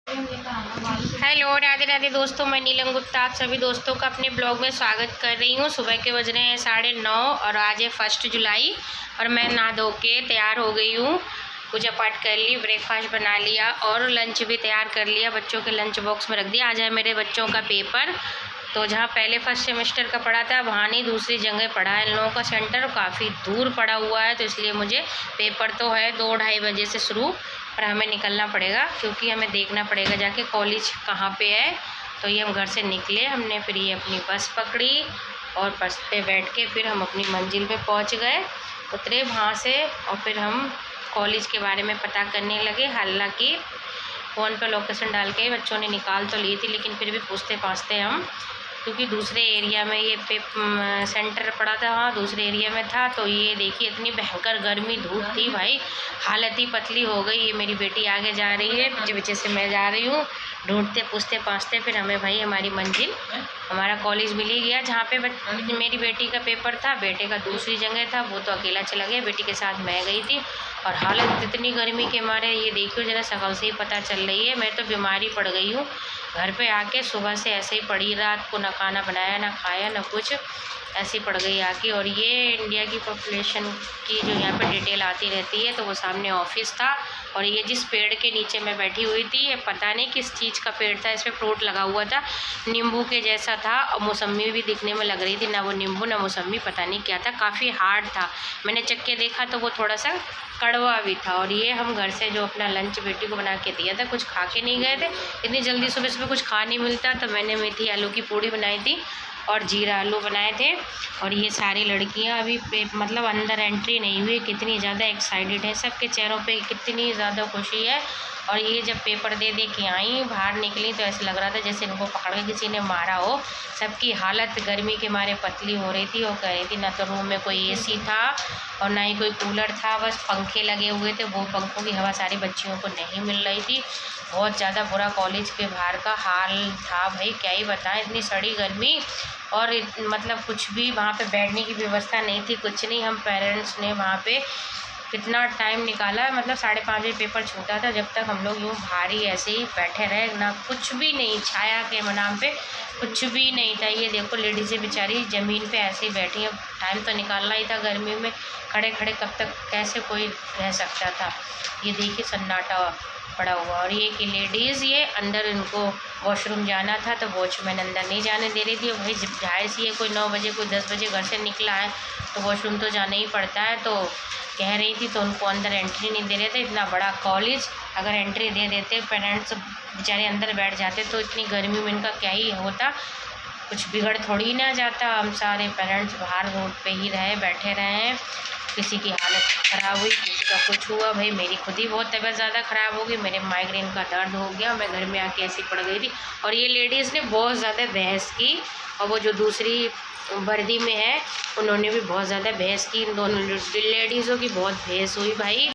Hello, Radhe Radhe दोस्तों। मैं नीलम गुप्ता आप सभी दोस्तों का अपने ब्लॉग में स्वागत कर रही हूँ। सुबह के बज रहे हैं 9:30 और आज है 1 जुलाई और मैं नहा धो के तैयार हो गई हूँ। पूजा पाठ कर ली, ब्रेकफास्ट बना लिया और लंच भी तैयार कर लिया। बच्चों के लंच बॉक्स में रख दिया। आज है मेरे बच्चों का पेपर, तो जहाँ पहले फर्स्ट सेमेस्टर का पढ़ा था वहाँ नहीं, दूसरी जगह पढ़ा है। इन लोगों का सेंटर काफ़ी दूर पड़ा हुआ है, तो इसलिए मुझे पेपर तो है 2-2:30 बजे से शुरू, पर हमें निकलना पड़ेगा क्योंकि हमें देखना पड़ेगा जाके कॉलेज कहाँ पे है। तो ये हम घर से निकले, हमने फिर ये अपनी बस पकड़ी और बस पे बैठ के फिर हम अपनी मंजिल पे पहुँच गए, उतरे वहाँ से और फिर हम कॉलेज के बारे में पता करने लगे। हालांकि फ़ोन पे लोकेशन डाल के बच्चों ने निकाल तो ली थी, लेकिन फिर भी पूछते पाछते हम, क्योंकि दूसरे एरिया में ये सेंटर पड़ा था, हाँ दूसरे एरिया में था। तो ये देखिए इतनी भयंकर गर्मी धूप थी भाई, हालत ही पतली हो गई। ये मेरी बेटी आगे जा रही है, पीछे पीछे से मैं जा रही हूँ। ढूंढते पूछते पाछते फिर हमें भाई हमारी मंजिल, हमारा कॉलेज मिल ही गया जहाँ पे मेरी बेटी का पेपर था। बेटे का दूसरी जगह था, वो तो अकेला चला गया, बेटी के साथ मैं गई थी। और हालत इतनी गर्मी के मारे ये देखियो जरा, शक्ल से ही पता चल रही है मैं तो बीमारी पड़ गई हूँ। घर पे आके सुबह से ऐसे ही पड़ी, रात को ना खाना बनाया ना खाया ना कुछ, ऐसी पड़ गई आके। और ये इंडिया की पॉपुलेशन की जो यहाँ पे डिटेल आती रहती है, तो वो सामने ऑफिस था। और ये जिस पेड़ के नीचे मैं बैठी हुई थी, ये पता नहीं किस चीज़ का पेड़ था, इस पर फ्रूट लगा हुआ था, नींबू के जैसा था और मौसम्मी भी दिखने में लग रही थी, ना वो नींबू ना मौसम्मी, पता नहीं क्या था, काफ़ी हार्ड था। मैंने चख के देखा तो वो थोड़ा सा कड़वा भी था। और ये हम घर से जो अपना लंच बेटी को बना के दिया था, कुछ खा के नहीं गए थे, इतनी जल्दी सुबह सुबह कुछ खा नहीं मिलता, तो मैंने मेथी आलू की पूड़ी बनाई थी और जीरा आलू बनाए थे। और ये सारी लड़कियां अभी मतलब अंदर एंट्री नहीं हुई, कितनी ज़्यादा एक्साइटेड है, सबके चेहरों पे कितनी ज़्यादा खुशी है। और ये जब पेपर दे के आई, बाहर निकली तो ऐसा लग रहा था जैसे इनको पकड़ के किसी ने मारा हो। सबकी हालत गर्मी के मारे पतली हो रही थी। और कह रही थी ना तो रूम में कोई एसी था और ना ही कोई कूलर था, बस पंखे लगे हुए थे, वो पंखों की हवा सारी बच्चियों को नहीं मिल रही थी। बहुत ज़्यादा बुरा कॉलेज के बाहर का हाल था भाई, क्या ही बताएं, इतनी सड़ी गर्मी। और मतलब कुछ भी वहाँ पे बैठने की व्यवस्था नहीं थी, कुछ नहीं। हम पेरेंट्स ने वहाँ पे कितना टाइम निकाला, मतलब 5:30 बजे पेपर छूटा था, जब तक हम लोग यूँ भारी ऐसे ही बैठे रहे, ना कुछ भी नहीं, छाया के नाम पे कुछ भी नहीं था। ये देखो लेडीज़ें बेचारी ज़मीन पे ऐसे ही बैठी हैं, टाइम तो निकालना ही था गर्मी में, खड़े खड़े कब तक कैसे कोई रह सकता था। ये देखिए सन्नाटा पड़ा हुआ। और ये कि लेडीज़ ये अंदर, इनको वॉशरूम जाना था तो वॉचमैन अंदर नहीं जाने दे रही थी। और भाई जाहिर सी है, कोई 9 बजे कोई 10 बजे घर से निकला है तो वॉशरूम तो जाना ही पड़ता है, तो कह रही थी तो उनको अंदर एंट्री नहीं दे रहे थे। इतना बड़ा कॉलेज, अगर एंट्री दे देते, पेरेंट्स बेचारे अंदर बैठ जाते तो इतनी गर्मी में इनका क्या ही होता, कुछ बिगड़ थोड़ी ना जाता। हम सारे पेरेंट्स बाहर रोड पे ही रहे, बैठे रहे हैं। किसी की हालत ख़राब हुई, किसी का कुछ हुआ। भाई मेरी खुद ही बहुत तबीयत ज़्यादा ख़राब हो गई, मेरे माइग्रेन का दर्द हो गया, मैं घर में आके ऐसी पड़ गई थी। और ये लेडीज़ ने बहुत ज़्यादा बहस की, और वो जो दूसरी वर्दी में है उन्होंने भी बहुत ज़्यादा बहस की। इन दोनों लेडीज़ों की बहुत बहस हुई भाई।